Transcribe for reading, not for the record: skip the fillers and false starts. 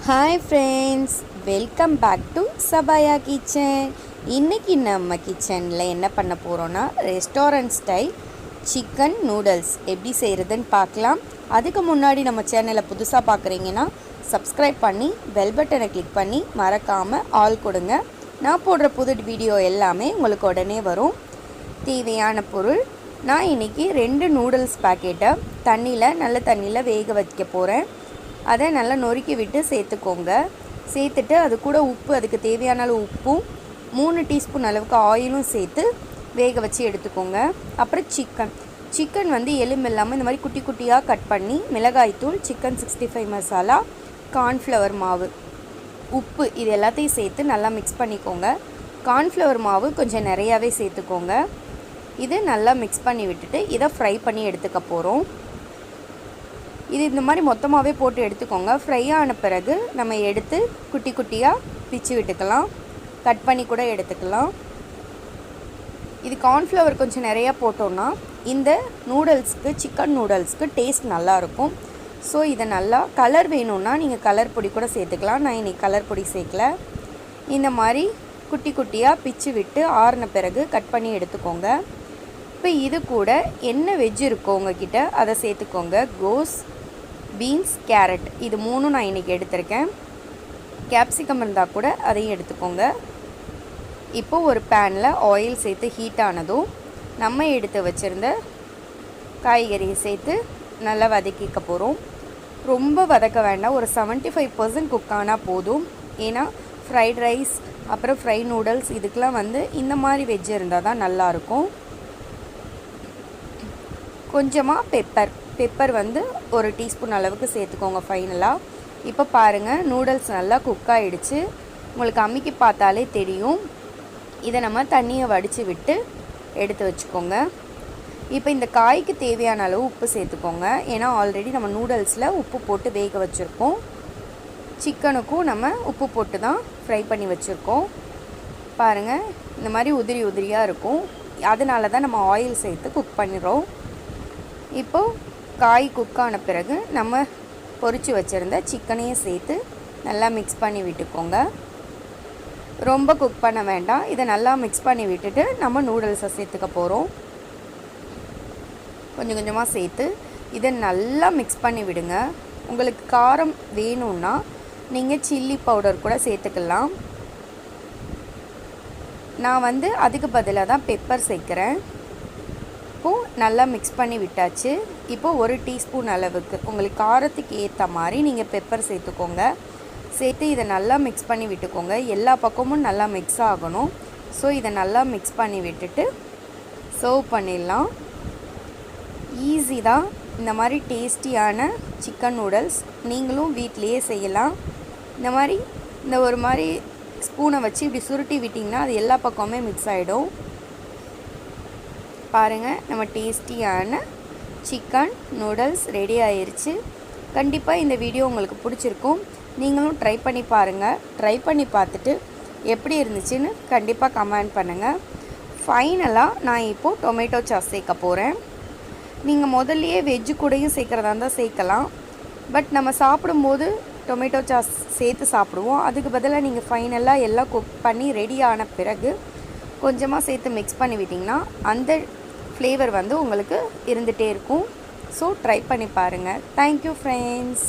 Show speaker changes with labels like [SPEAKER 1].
[SPEAKER 1] Hi friends, welcome back to Sabaya kitchen. இன்னைக்கு நம்ம கிச்சனில் என்ன பண்ண போகிறோன்னா ரெஸ்டாரண்ட் ஸ்டைல் சிக்கன் நூடுல்ஸ் எப்படி செய்கிறதுன்னு பார்க்கலாம். அதுக்கு முன்னாடி நம்ம சேனலை புதுசாக பார்க்குறீங்கன்னா சப்ஸ்கிரைப் பண்ணி பெல் பட்டனை கிளிக் பண்ணி மறக்காமல் ஆல் கொடுங்க. நான் போடுற புது வீடியோ எல்லாமே உங்களுக்கு உடனே வரும். தேவையான பொருள், நான் இன்றைக்கி 2 நூடுல்ஸ் பேக்கெட்டை நல்ல தண்ணியில் வேக வைக்க போகிறேன். அதை நல்லா நொறுக்கி விட்டு சேர்த்துக்கோங்க. சேர்த்துட்டு அது கூட உப்பு, அதுக்கு தேவையான அளவு உப்பும் 3 டீஸ்பூன் அளவுக்கு ஆயிலும் சேர்த்து வேக வச்சு எடுத்துக்கோங்க. அப்புறம் சிக்கன் வந்து எலும்பு இல்லாமல் இந்த மாதிரி குட்டி குட்டியாக கட் பண்ணி மிளகாய்த்தூள், சிக்கன் 65 மசாலா, கார்ன்ஃப்ளவர் மாவு, உப்பு இது எல்லாத்தையும் சேர்த்து நல்லா மிக்ஸ் பண்ணிக்கோங்க. கார்ன்ஃப்ளவர் மாவு கொஞ்சம் நிறையாவே சேர்த்துக்கோங்க. இது நல்லா மிக்ஸ் பண்ணி விட்டுட்டு இதை ஃப்ரை பண்ணி எடுத்துக்க போகிறோம். இது இந்த மாதிரி மொத்தமாகவே போட்டு எடுத்துக்கோங்க. ஃப்ரை ஆன பிறகு நம்ம எடுத்து குட்டி குட்டியாக பிச்சு விட்டுக்கலாம், கட் பண்ணி கூட எடுத்துக்கலாம். இது கார்ன்ஃப்ளவர் கொஞ்சம் நிறையா போட்டோன்னா இந்த நூடுல்ஸ்க்கு, சிக்கன் நூடுல்ஸ்க்கு டேஸ்ட் நல்லாயிருக்கும். ஸோ இதை நல்லா கலர் வேணும்னா நீங்கள் கலர் பொடி கூட சேர்த்துக்கலாம். நான் இன்றைக்கி கலர் பொடி சேர்க்கல. இந்த மாதிரி குட்டி குட்டியாக பிச்சு விட்டு ஆறின பிறகு கட் பண்ணி எடுத்துக்கோங்க. இப்போ இது கூட என்ன வெஜ் இருக்கோ உங்ககிட்ட அதை சேர்த்துக்கோங்க. கோஸ், பீன்ஸ், கேரட் இது 3 நான் இன்றைக்கி எடுத்திருக்கேன். கேப்சிகம் இருந்தால் கூட அதையும் எடுத்துக்கோங்க. இப்போது ஒரு பேனில் ஆயில் சேர்த்து ஹீட் ஆனதும் நம்ம எடுத்து வச்சுருந்த காய்கறியை சேர்த்து நல்லா வதக்கிக்க போகிறோம். ரொம்ப வதக்க வேண்டாம், ஒரு 75% குக் ஆனால் போதும். ஏன்னா ஃப்ரைட் ரைஸ் அப்புறம் ஃப்ரை நூடுல்ஸ் இதுக்கெலாம் வந்து இந்த மாதிரி வெஜ் இருந்தால் தான் நல்லாயிருக்கும். கொஞ்சமாக பெப்பர் வந்து 1 டீஸ்பூன் அளவுக்கு சேர்த்துக்கோங்க ஃபைனலாக. இப்போ பாருங்கள், நூடுல்ஸ் நல்லா குக் ஆகிடுச்சு. உங்களுக்கு அமுக்கி பார்த்தாலே தெரியும். இதை நம்ம தண்ணியை வடித்து விட்டு எடுத்து வச்சுக்கோங்க. இப்போ இந்த காய்க்கு தேவையான அளவு உப்பு சேர்த்துக்கோங்க. ஏன்னா ஆல்ரெடி நம்ம நூடுல்ஸில் உப்பு போட்டு வேக வச்சுருக்கோம். சிக்கனுக்கும் நம்ம உப்பு போட்டு தான் ஃப்ரை பண்ணி வச்சுருக்கோம். பாருங்கள், இந்த மாதிரி உதிரி உதிரியாக இருக்கும். அதனால தான் நம்ம ஆயில் சேர்த்து குக் பண்ணிடுறோம். இப்போது காய் குக் ஆன பிறகு நம்ம பொரித்து வச்சுருந்த சிக்கனையும் சேர்த்து நல்லா மிக்ஸ் பண்ணி விட்டுக்கோங்க. ரொம்ப குக் பண்ண வேண்டாம். இதை நல்லா மிக்ஸ் பண்ணி விட்டுட்டு நம்ம நூடுல்ஸை சேர்த்துக்க போகிறோம். கொஞ்சம் கொஞ்சமாக சேர்த்து இதை நல்லா மிக்ஸ் பண்ணி விடுங்க. உங்களுக்கு காரம் வேணும்னா நீங்கள் சில்லி பவுடர் கூட சேர்த்துக்கலாம். நான் வந்து அதுக்கு பதிலாக தான் பெப்பர் சேர்க்குறேன். இப்போது நல்லா மிக்ஸ் பண்ணி விட்டாச்சு. இப்போது 1 டீஸ்பூன் அளவுக்கு உங்களுக்கு காரத்துக்கு ஏற்ற மாதிரி நீங்கள் பெப்பர் சேர்த்துக்கோங்க. சேர்த்து இதை நல்லா மிக்ஸ் பண்ணி விட்டுக்கோங்க. எல்லா பக்கமும் நல்லா மிக்ஸ் ஆகணும். ஸோ இதை நல்லா மிக்ஸ் பண்ணி விட்டுட்டு சர்வ் பண்ணிடலாம். ஈஸி தான். இந்த மாதிரி டேஸ்டியான சிக்கன் நூடுல்ஸ் நீங்களும் வீட்டிலையே செய்யலாம். இந்த ஒரு மாதிரி ஸ்பூனை வச்சு இப்படி சுருட்டி விட்டிங்கன்னா அது எல்லா பக்கமுமே மிக்ஸ் ஆகிடும். பாருங்கள், நம்ம டேஸ்டியான சிக்கன் நூடுல்ஸ் ரெடி ஆயிடுச்சு. கண்டிப்பாக இந்த வீடியோ உங்களுக்கு பிடிச்சிருக்கும். நீங்களும் ட்ரை பண்ணி பாருங்கள். ட்ரை பண்ணி பார்த்துட்டு எப்படி இருந்துச்சுன்னு கண்டிப்பாக கமெண்ட் பண்ணுங்கள். ஃபைனலாக நான் இப்போது டொமேட்டோ சாஸ் சேர்க்க போகிறேன். நீங்கள் முதல்லையே வெஜ்ஜு கூடயும் சேர்க்குறதா இருந்தால் சேர்க்கலாம். பட் நம்ம சாப்பிடும்போது டொமேட்டோ சாஸ் சேர்த்து சாப்பிடுவோம். அதுக்கு பதிலாக நீங்கள் ஃபைனலாக எல்லாம் குக் பண்ணி ரெடி ஆன பிறகு கொஞ்சமாக சேர்த்து மிக்ஸ் பண்ணி விட்டிங்கன்னா அந்த ஃப்ளேவர் வந்து உங்களுக்கு இருந்துகிட்டே இருக்கும். ஸோ ட்ரை பண்ணி பாருங்கள். Thank you friends.